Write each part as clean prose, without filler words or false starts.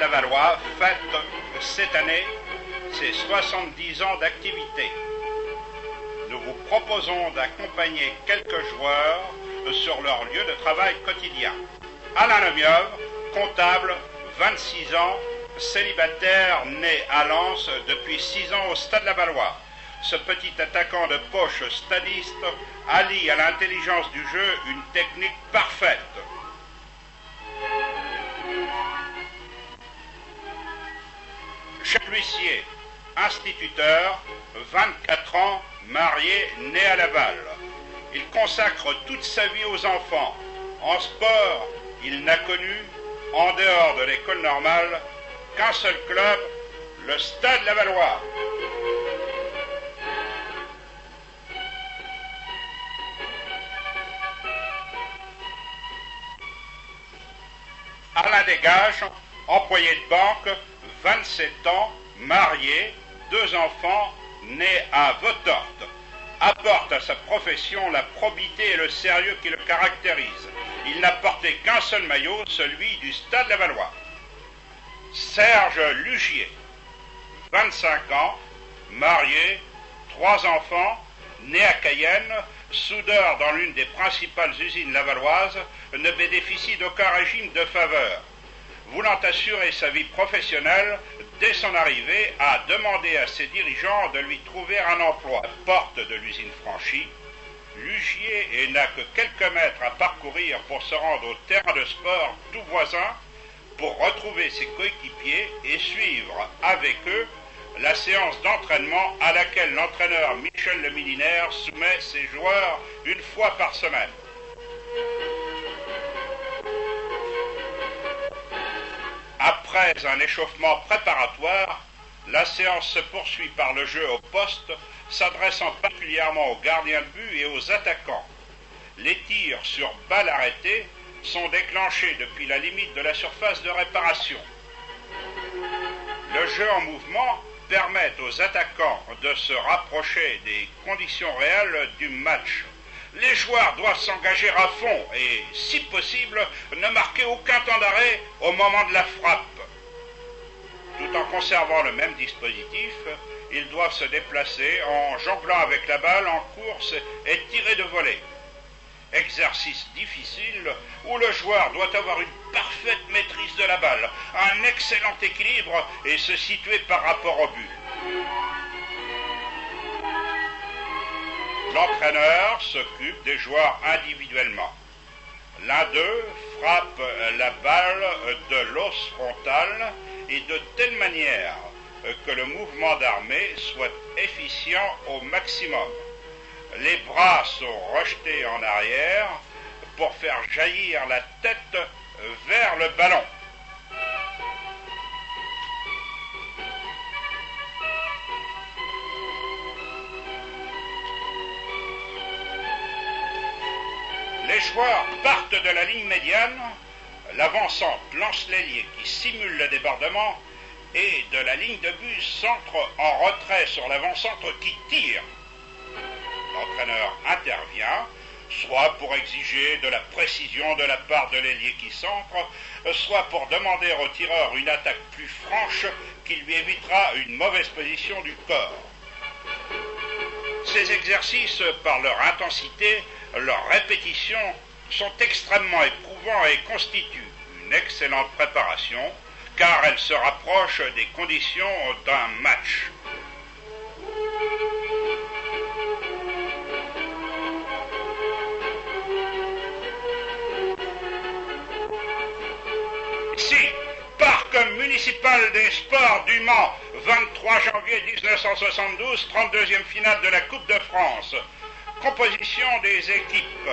Lavallois fête cette année ses 70 ans d'activité. Nous vous proposons d'accompagner quelques joueurs sur leur lieu de travail quotidien. Alain Lemieuve, comptable, 26 ans, célibataire, né à Lens depuis 6 ans au Stade Lavallois. Ce petit attaquant de poche stadiste allie à l'intelligence du jeu une technique parfaite. Jacques L'Huissier, instituteur, 24 ans, marié, né à Laval. Il consacre toute sa vie aux enfants. En sport, il n'a connu, en dehors de l'école normale, qu'un seul club, le Stade Lavallois. Alain Dégage, employé de banque, 27 ans, marié, 2 enfants, nés à Votorte. Apporte à sa profession la probité et le sérieux qui le caractérisent. Il n'a porté qu'un seul maillot, celui du Stade Lavallois. Serge Lugier, 25 ans, marié, 3 enfants, né à Cayenne, soudeur dans l'une des principales usines lavalloises, ne bénéficie d'aucun régime de faveur. Voulant assurer sa vie professionnelle, dès son arrivée, a demandé à ses dirigeants de lui trouver un emploi. Porte de l'usine franchie, Lugier n'a que quelques mètres à parcourir pour se rendre au terrain de sport tout voisin, pour retrouver ses coéquipiers et suivre avec eux la séance d'entraînement à laquelle l'entraîneur Michel Le Milinaire soumet ses joueurs une fois par semaine. Après un échauffement préparatoire, la séance se poursuit par le jeu au poste, s'adressant particulièrement aux gardiens de but et aux attaquants. Les tirs sur balle arrêtée sont déclenchés depuis la limite de la surface de réparation. Le jeu en mouvement permet aux attaquants de se rapprocher des conditions réelles du match. Les joueurs doivent s'engager à fond et, si possible, ne marquer aucun temps d'arrêt au moment de la frappe. Tout en conservant le même dispositif, ils doivent se déplacer en jonglant avec la balle en course et tirer de volée. Exercice difficile où le joueur doit avoir une parfaite maîtrise de la balle, un excellent équilibre et se situer par rapport au but. L'entraîneur s'occupe des joueurs individuellement. L'un d'eux frappe la balle de l'os frontal et de telle manière que le mouvement d'armée soit efficient au maximum. Les bras sont rejetés en arrière pour faire jaillir la tête vers le ballon. Les joueurs partent de la ligne médiane, l'avancante lance l'ailier qui simule le débordement et de la ligne de but centre en retrait sur l'avant-centre qui tire. L'entraîneur intervient, soit pour exiger de la précision de la part de l'ailier qui centre, soit pour demander au tireur une attaque plus franche qui lui évitera une mauvaise position du corps. Ces exercices, par leur intensité, leur répétition, sont extrêmement éprouvants et constituent une excellente préparation, car elles se rapprochent des conditions d'un match. Ici, Parc municipal des sports du Mans, 23 janvier 1972, 32e finale de la Coupe de France. Composition des équipes.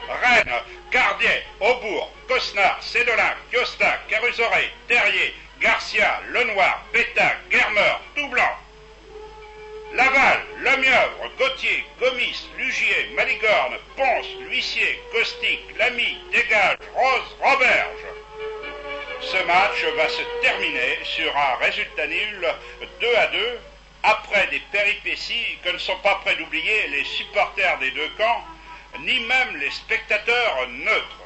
Rennes, Cardiet, Aubourg, Cosnard, Sédolin, Kiosta, Carusoré, Terrier, Garcia, Lenoir, Bétac, Guermeur, Toublanc. Laval, Lemièvre, Gauthier, Gomis, Lugier, Maligorne, Ponce, L'Huissier, Caustic, Lamy, Dégage, Rose, Roberge. Ce match va se terminer sur un résultat nul 2-2 après des péripéties que ne sont pas prêts d'oublier les supporters des deux camps, ni même les spectateurs neutres.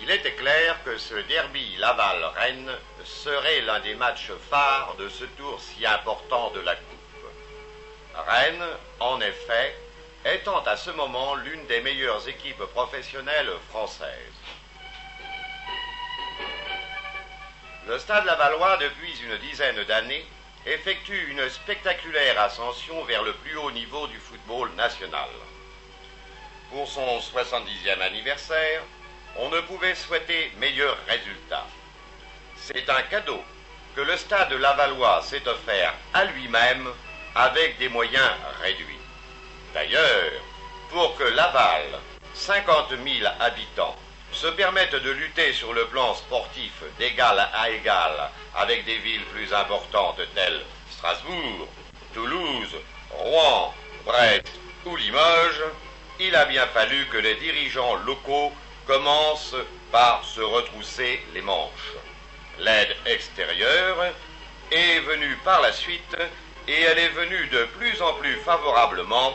Il était clair que ce derby Laval-Rennes serait l'un des matchs phares de ce tour si important de la Coupe. Rennes, en effet, étant à ce moment l'une des meilleures équipes professionnelles françaises. Le Stade Lavallois, depuis une dizaine d'années, effectue une spectaculaire ascension vers le plus haut niveau du football national. Pour son 70e anniversaire, on ne pouvait souhaiter meilleur résultat. C'est un cadeau que le Stade Lavallois s'est offert à lui-même avec des moyens réduits. D'ailleurs, pour que Laval, 50 000 habitants, se permette de lutter sur le plan sportif d'égal à égal avec des villes plus importantes telles Strasbourg, Toulouse, Rouen, Brest ou Limoges, il a bien fallu que les dirigeants locaux commencent par se retrousser les manches. L'aide extérieure est venue par la suite et elle est venue de plus en plus favorablement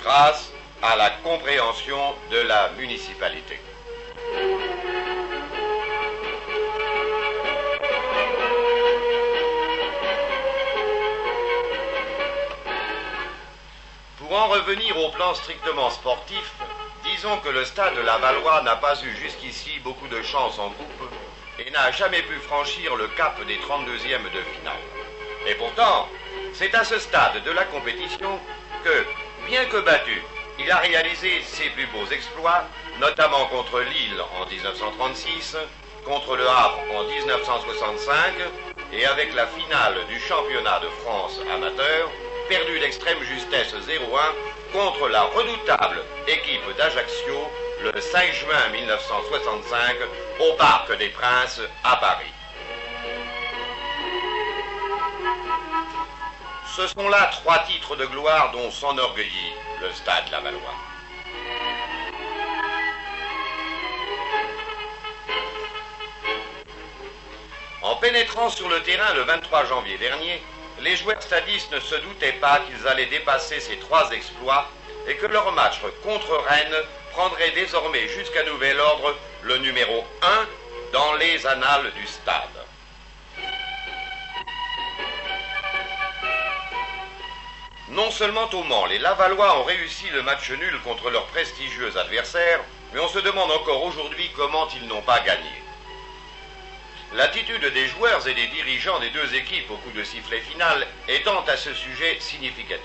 grâce à la compréhension de la municipalité. Pour en revenir au plan strictement sportif, disons que le Stade Lavallois n'a pas eu jusqu'ici beaucoup de chance en coupe et n'a jamais pu franchir le cap des 32e de finale. Et pourtant, c'est à ce stade de la compétition que, bien que battu, il a réalisé ses plus beaux exploits, notamment contre Lille en 1936, contre Le Havre en 1965 et avec la finale du championnat de France amateur, perdu d'extrême justesse 0-1 contre la redoutable équipe d'Ajaccio le 5 juin 1965 au Parc des Princes à Paris. Ce sont là 3 titres de gloire dont s'enorgueillit le Stade Lavallois. En pénétrant sur le terrain le 23 janvier dernier, les joueurs stadistes ne se doutaient pas qu'ils allaient dépasser ces 3 exploits et que leur match contre Rennes prendrait désormais jusqu'à nouvel ordre le numéro 1 dans les annales du stade. Non seulement au Mans, les Lavallois ont réussi le match nul contre leurs prestigieux adversaires, mais on se demande encore aujourd'hui comment ils n'ont pas gagné. L'attitude des joueurs et des dirigeants des deux équipes au coup de sifflet final étant à ce sujet significative.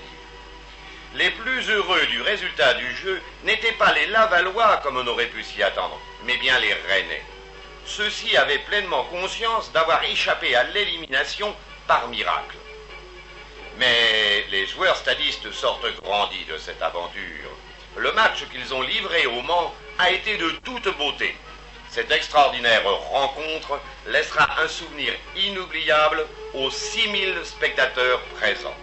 Les plus heureux du résultat du jeu n'étaient pas les Lavallois comme on aurait pu s'y attendre, mais bien les Rennais. Ceux-ci avaient pleinement conscience d'avoir échappé à l'élimination par miracle. Mais les joueurs stadistes sortent grandis de cette aventure. Le match qu'ils ont livré au Mans a été de toute beauté. Cette extraordinaire rencontre laissera un souvenir inoubliable aux 6000 spectateurs présents.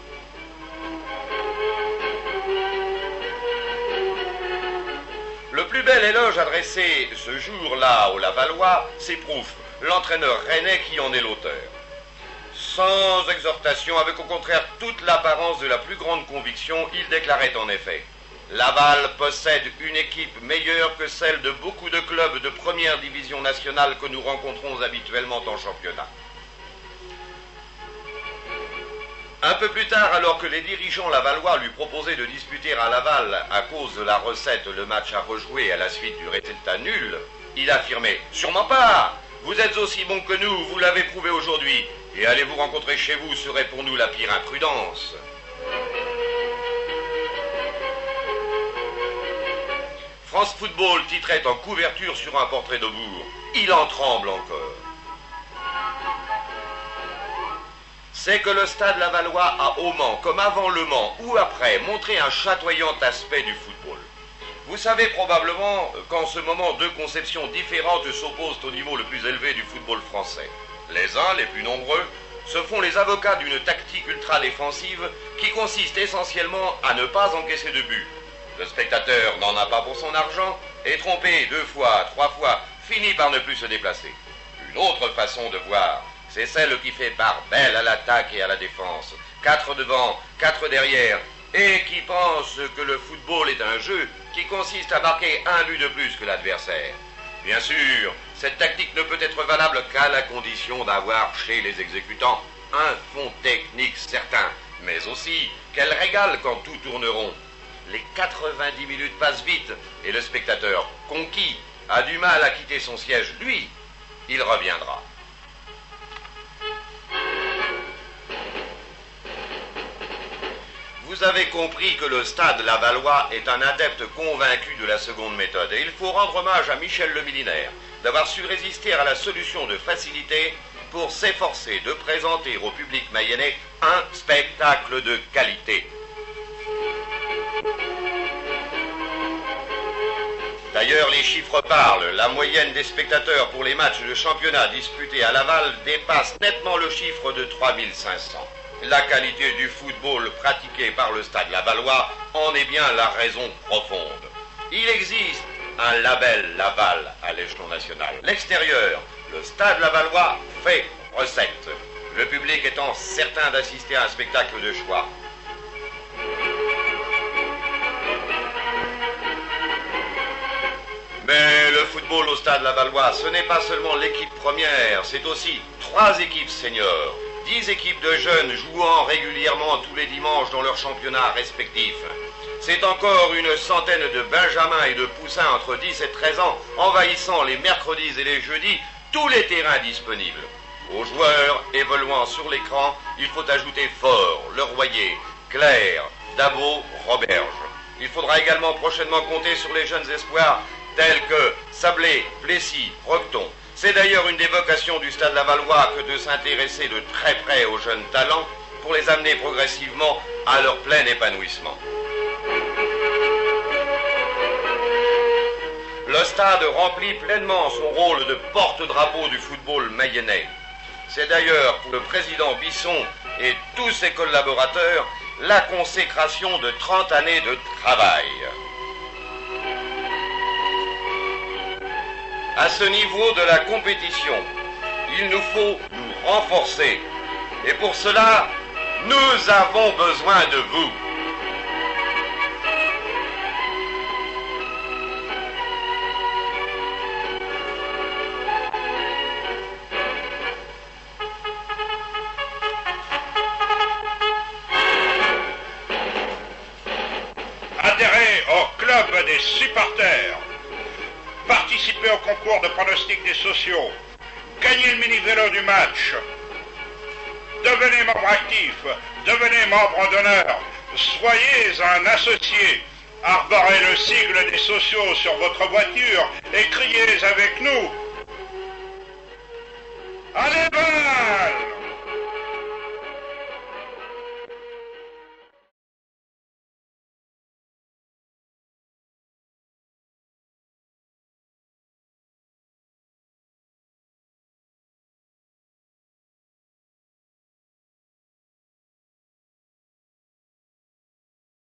Le plus bel éloge adressé ce jour-là aux Lavallois, c'est Prouf, l'entraîneur rennais qui en est l'auteur. Sans exhortation, avec au contraire toute l'apparence de la plus grande conviction, il déclarait en effet: Laval possède une équipe meilleure que celle de beaucoup de clubs de première division nationale que nous rencontrons habituellement en championnat. Un peu plus tard, alors que les dirigeants lavallois lui proposaient de disputer à Laval à cause de la recette le match à rejouer à la suite du résultat nul, il affirmait: Sûrement pas! Vous êtes aussi bons que nous, vous l'avez prouvé aujourd'hui, et aller vous rencontrer chez vous serait pour nous la pire imprudence. France Football titrait en couverture sur un portrait de Bourg. Il en tremble encore. C'est que le Stade Lavallois a au Mans, comme avant le Mans ou après, montré un chatoyant aspect du football. Vous savez probablement qu'en ce moment, deux conceptions différentes s'opposent au niveau le plus élevé du football français. Les uns, les plus nombreux, se font les avocats d'une tactique ultra-défensive qui consiste essentiellement à ne pas encaisser de but. Le spectateur n'en a pas pour son argent, et trompé 2 fois, 3 fois, finit par ne plus se déplacer. Une autre façon de voir, c'est celle qui fait part belle à l'attaque et à la défense. 4 devant, 4 derrière, et qui pense que le football est un jeu qui consiste à marquer un but de plus que l'adversaire. Bien sûr, cette tactique ne peut être valable qu'à la condition d'avoir chez les exécutants un fond technique certain, mais aussi qu'elle régale quand tout tourne rond. Les 90 minutes passent vite et le spectateur conquis a du mal à quitter son siège. Lui, il reviendra. Vous avez compris que le Stade Lavallois est un adepte convaincu de la seconde méthode et il faut rendre hommage à Michel Le Milinaire d'avoir su résister à la solution de facilité pour s'efforcer de présenter au public mayennais un spectacle de qualité. D'ailleurs, les chiffres parlent. La moyenne des spectateurs pour les matchs de championnat disputés à Laval dépasse nettement le chiffre de 3500. La qualité du football pratiqué par le Stade Lavallois en est bien la raison profonde. Il existe un label Laval à l'échelon national. L'extérieur, le Stade Lavallois fait recette, le public étant certain d'assister à un spectacle de choix. Mais le football au Stade Lavallois, ce n'est pas seulement l'équipe première, c'est aussi 3 équipes seniors, 10 équipes de jeunes jouant régulièrement tous les dimanches dans leurs championnats respectifs. C'est encore une centaine de benjamins et de poussins entre 10 et 13 ans envahissant les mercredis et les jeudis tous les terrains disponibles. Aux joueurs évoluant sur l'écran, il faut ajouter Fort, Leroyer, Claire, Dabo, Roberge. Il faudra également prochainement compter sur les jeunes espoirs tels que Sablé, Plessis, Roqueton. C'est d'ailleurs une des vocations du Stade Lavallois que de s'intéresser de très près aux jeunes talents pour les amener progressivement à leur plein épanouissement. Le stade remplit pleinement son rôle de porte-drapeau du football mayennais. C'est d'ailleurs pour le président Bisson et tous ses collaborateurs la consécration de 30 années de travail. À ce niveau de la compétition, il nous faut nous renforcer. Et pour cela, nous avons besoin de vous. Adhérez au club des supporters. Participez au concours de pronostic des sociaux. Gagnez le mini-vélo du match. Devenez membre actif. Devenez membre d'honneur. Soyez un associé. Arborez le sigle des sociaux sur votre voiture et criez avec nous. Allez, balle!